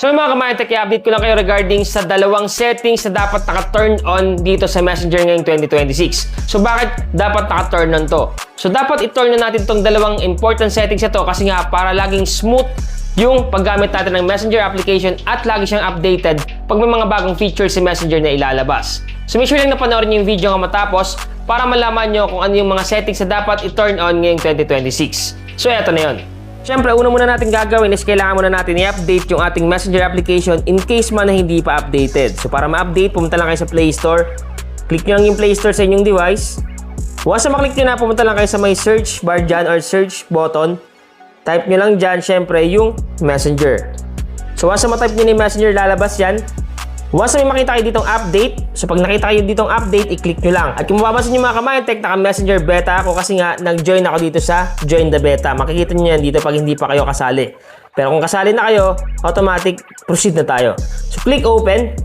So mga ka-MyTech, i-update ko lang kayo regarding sa dalawang settings na dapat naka-turn on dito sa Messenger ngayong 2026. So bakit dapat naka-turn on to? So dapat i-turn on natin itong dalawang important settings na to kasi nga para laging smooth yung paggamit natin ng Messenger application at lagi siyang updated pag may mga bagong features si Messenger na ilalabas. So make sure lang na panoorin niyo yung video nga matapos para malaman nyo kung ano yung mga settings na dapat i-turn on ngayong 2026. So eto na yun. Siyempre, una muna natin gagawin is kailangan muna natin i-update yung ating Messenger application in case man na hindi pa updated. So para ma-update, pumunta lang kayo sa Play Store. Click nyo lang yung Play Store sa inyong device. Once na maklik nyo na, pumunta lang kayo sa may search bar dyan or search button. Type nyo lang dyan, siyempre, yung Messenger. So once na ma-type nyo na yung Messenger, lalabas yan. Once na may makita kayo ditong update, so pag nakita kayo ditong update, i-click nyo lang. At kung mapapansin nyo mga ka-MyTech, naka-Messenger beta ako kasi nga nag-join ako dito sa Join the Beta. Makikita nyo yan dito pag hindi pa kayo kasali. Pero kung kasali na kayo, automatic proceed na tayo. So click open,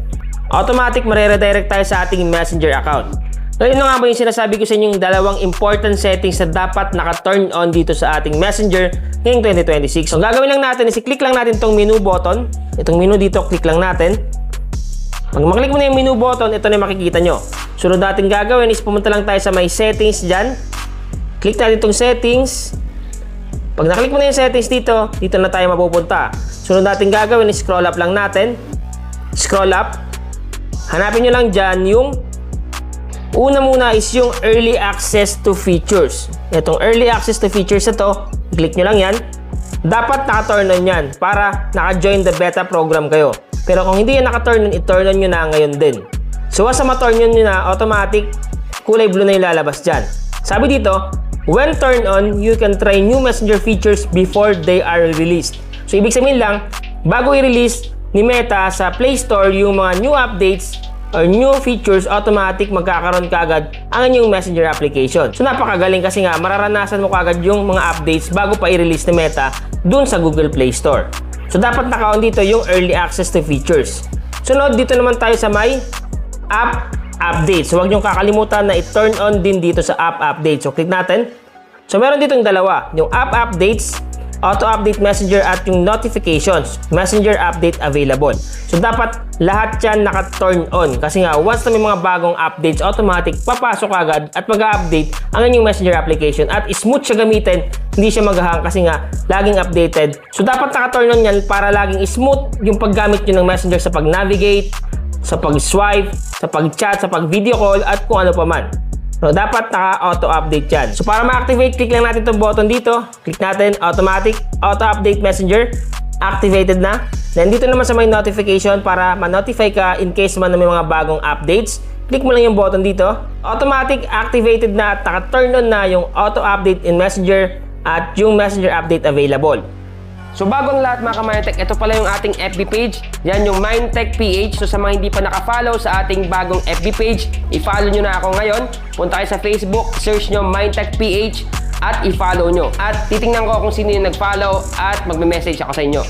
automatic mare-redirect tayo sa ating Messenger account. Ngayon nga ba yung sinasabi ko sa inyo yung dalawang important settings na dapat naka-turn on dito sa ating Messenger ngayong 2026. So gagawin lang natin is i-click lang natin itong menu button. Itong menu dito, click lang natin. Pag maklik mo na yung menu button, ito na yung makikita nyo. Sunod natin gagawin is pumunta lang tayo sa may settings dyan. Click natin itong settings. Pag naklik mo na yung settings dito, dito na tayo mapupunta. Sunod natin gagawin is scroll up lang natin. Scroll up. Hanapin nyo lang dyan yung una muna is yung early access to features. Itong early access to features na to, click nyo lang yan. Dapat naka-turn on yan para naka-join the beta program kayo. Pero kung hindi yan naka-turn on, i-turn on nyo na ngayon din. So once na ma-turn on nyo na, automatic, kulay blue na yung lalabas dyan. Sabi dito, when turned on, you can try new Messenger features before they are released. So ibig sabihin lang, bago i-release ni Meta sa Play Store yung mga new updates or new features, automatic magkakaroon kaagad ang inyong Messenger application. So napakagaling kasi nga, mararanasan mo kaagad yung mga updates bago pa i-release ni Meta dun sa Google Play Store. So dapat naka-on dito yung early access to features. Sunod, dito naman tayo sa may app update. So huwag niyong kakalimutan na i-turn on din dito sa app update. So click natin. So meron dito yung dalawa. Yung app updates, auto-update Messenger at yung notifications, Messenger update available. So dapat lahat yan naka-turn on. Kasi nga, once na may mga bagong updates, automatic papasok agad at mag-update ang inyong Messenger application. At smooth siya gamitin, hindi siya mag-hang kasi nga, laging updated. So dapat naka-turn on yan para laging smooth yung paggamit nyo ng Messenger sa pag-navigate, sa pag-swipe, sa pag-chat, sa pag-video call, at kung ano pa man. So, dapat naka-auto-update yan. So, para ma-activate, click lang natin itong button dito. Click natin, automatic, auto-update Messenger. Activated na. Then, dito naman sa may notification para ma-notify ka in case man na may mga bagong updates. Click mo lang yung button dito. Automatic, activated na at naka-turn on na yung auto-update in Messenger at yung Messenger update available. So bago ang lahat mga ka-MyTech, ito pala yung ating FB page. Yan yung MyTech PH. So sa mga hindi pa naka-follow sa ating bagong FB page, i-follow nyo na ako ngayon. Punta kayo sa Facebook, search nyo MyTech PH at i-follow nyo. At titingnan ko kung sino yung nag-follow at magme-message ako sa inyo.